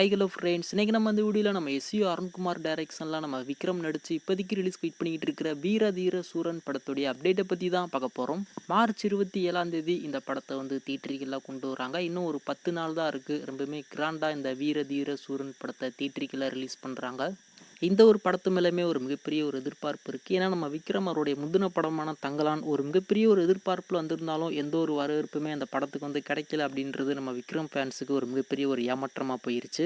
Hi hello friends, இன்றைக்கி நம்ம இந்த வீடியோவில் நம்ம எஸ்யூ அருண்குமார் டைரக்ஷன்லாம் நம்ம விக்ரம் நடித்து இப்போதைக்கு ரிலீஸ் வெயிட் பண்ணிக்கிட்டு இருக்கிற வீர தீர சூரன் படத்துடைய அப்டேட்டை பற்றி தான் பார்க்க போகிறோம். மார்ச் 27 இந்த படத்தை வந்து தியேட்டருக்கெல்லாம் கொண்டு வராங்க. இன்னும் ஒரு 10 நாள் தான் இருக்குது. ரொம்பவுமே கிராண்டாக இந்த வீர தீர சூரன் படத்தை தியேட்டருக்கெல்லாம் ரிலீஸ் பண்ணுறாங்க. இந்த ஒரு படத்து மேலேயுமே ஒரு மிகப்பெரிய ஒரு எதிர்பார்ப்பு இருக்குது. ஏன்னா நம்ம விக்ரம் அவருடைய முந்தின படமான தங்கலான் ஒரு மிகப்பெரிய ஒரு எதிர்பார்ப்பில் வந்திருந்தாலும் எந்த ஒரு வரவேற்புமே அந்த படத்துக்கு வந்து கிடைக்கல அப்படின்றது நம்ம விக்ரம் ஃபேன்ஸுக்கு ஒரு மிகப்பெரிய ஒரு ஏமாற்றமாக போயிருச்சு.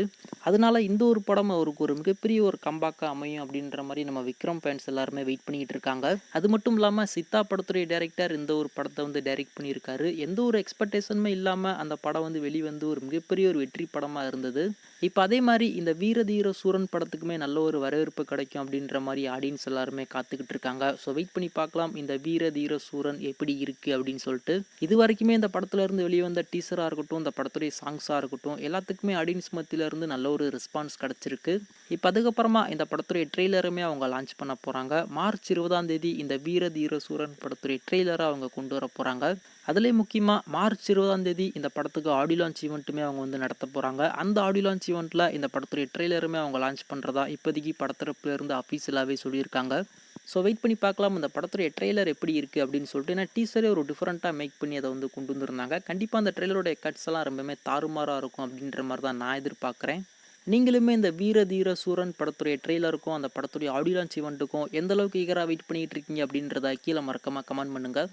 அதனால இந்த ஒரு படம் அவருக்கு ஒரு மிகப்பெரிய ஒரு கம்பேக்காக அமையும் அப்படின்ற மாதிரி நம்ம விக்ரம் ஃபேன்ஸ் எல்லாருமே வெயிட் பண்ணிக்கிட்டு இருக்காங்க. அது மட்டும் இல்லாமல் சித்தா படத்துடைய டைரக்டர் இந்த ஒரு படத்தை வந்து டைரக்ட் பண்ணியிருக்காரு. எந்த ஒரு எக்ஸ்பெக்டேஷனுமே இல்லாமல் அந்த படம் வந்து வெளிவந்து ஒரு மிகப்பெரிய ஒரு வெற்றி படமாக இருந்தது. இப்போ அதே மாதிரி இந்த வீர தீர சூரன் படத்துக்குமே நல்ல ஒரு வரவேற்பு கிடைக்கும் அப்படின்ற மாதிரி ஆடியன்ஸ் எல்லாருமே காத்துக்கிட்டு இருக்காங்க. ஸோ வெயிட் பண்ணி பார்க்கலாம் இந்த வீர தீர சூரன் எப்படி இருக்குது அப்படின்னு சொல்லிட்டு. இது வரைக்குமே இந்த படத்துல இருந்து வெளியே வந்த டீசராக இருக்கட்டும், இந்த படத்துடைய சாங்ஸாக இருக்கட்டும், எல்லாத்துக்குமே ஆடியன்ஸ் மத்தியில இருந்து நல்ல ஒரு ரெஸ்பான்ஸ் கிடச்சிருக்கு. இப்போ அதுக்கப்புறமா இந்த படத்துடைய ட்ரெய்லருமே அவங்க லான்ச் பண்ண போகிறாங்க. மார்ச் 20 இந்த வீர தீர சூரன் படத்துடைய ட்ரெய்லரை அவங்க கொண்டு வர போகிறாங்க. அதுலேயும் முக்கியமாக மார்ச் 20 இந்த படத்துக்கு ஆடியோ லான்ச் ஈவெண்ட்டுமே அவங்க வந்து நடத்த போகிறாங்க. அந்த ஆடியோ லான்ச் ஈவெண்ட்டில் இந்த படத்துடைய ட்ரெய்லருமே அவங்க லான்ச் பண்ணுறதா இப்போதைக்கு படத்தரப்புலேருந்து அஃபீஷியலாகவே சொல்லியிருக்காங்க. ஸோ வெயிட் பண்ணி பார்க்கலாம் இந்த படத்துடைய ட்ரெய்லர் எப்படி இருக்குது அப்படின்னு சொல்லிட்டு. ஏன்னா டீசரே ஒரு டிஃப்ரெண்ட்டாக மேக் பண்ணி அதை வந்து கொண்டு வந்திருந்தாங்க. கண்டிப்பாக அந்த ட்ரெய்லருடைய கட்ஸ் எல்லாம் ரொம்பவுமே தாறுமாறாக இருக்கும் அப்படின்ற மாதிரி தான் நான் எதிர்பார்க்குறேன். நீங்களுமே இந்த வீர தீர சூரன் படத்துடைய ட்ரெய்லருக்கும் அந்த படத்துடைய ஆடியோ லான்ச் ஈவெண்ட்டுக்கும் எந்த அளவுக்கு ஈகராக வெயிட் பண்ணிகிட்டு இருக்கீங்க அப்படின்றத கீழே மறக்காமல் கமெண்ட் பண்ணுங்கள்.